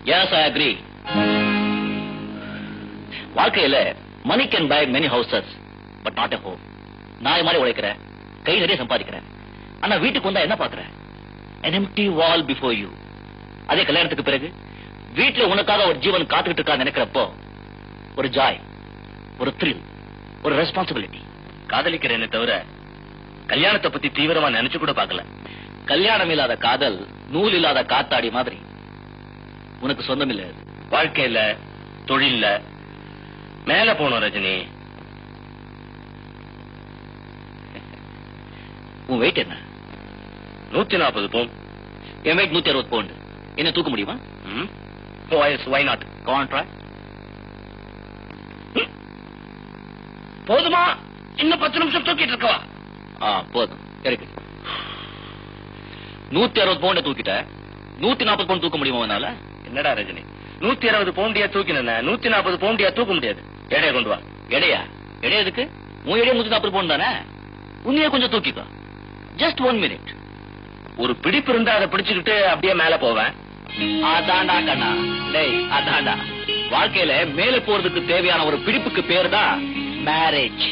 Yes, I agree. வாழ்க்கையில money can buy many houses, but not a home. நான் மாதிரி உழைக்கிறேன், கை நிறைய சம்பாதிக்கிறேன். ஆனா வீட்டுக்கு வந்தா என்ன பாக்குறேன்? An empty wall before you. அதே கல்யாணத்துக்கு பிறகு வீட்டுல உனக்காக ஒரு ஜீவன் காத்துக்கிட்டு இருக்கா நினைக்கிறப்போ ஒரு ஜாய், ஒரு thrill, ஒரு ரெஸ்பான்சிபிலிட்டி. காதலிக்கிறேன்னு தவிர கல்யாணத்தை பத்தி தீவிரமா நினைச்சு கூட பார்க்கல. கல்யாணம் இல்லாத காதல் நூல் இல்லாத காத்தாடி மாதிரி. உனக்கு சொந்தம் இல்ல. வாழ்க்கையில தொழில்ல மேல போனோம் ரஜினி. உன் வெயிட் என்ன? 140 பவுண்ட். என் வெயிட் 160 பவுண்ட். என்ன தூக்க முடியுமா? Why not? Contract. போதுமா? இன்னும் 10 நிமிஷம் தூக்கிட்டு இருக்கவா? போதும். இருக்கு. 160 பவுண்ட தூக்கிட்ட 140 பவுண்ட் தூக்க முடியுமா உன்னால? என்னடா ரஜினி, 160 பவுண்டியா தூக்கின 140 பவுண்டியா தூக்க முடியாது. எடையை கொண்டு வா. எடையா? எடை எதுக்கு? உன் எடையை 140 பவுண்ட் தானே. உன்னையே கொஞ்சம் தூக்கிக்கோ. Just 1 minute. ஒரு பிடிப்பு இருந்தா அதை பிடிச்சுக்கிட்டு அப்படியே மேல போவேன். அதாண்டா கண்ணா. டேய் அதாண்டா. வாழ்க்கையில மேல போறதுக்கு தேவையான ஒரு பிடிப்புக்கு பேரு தான் மேரேஜ்.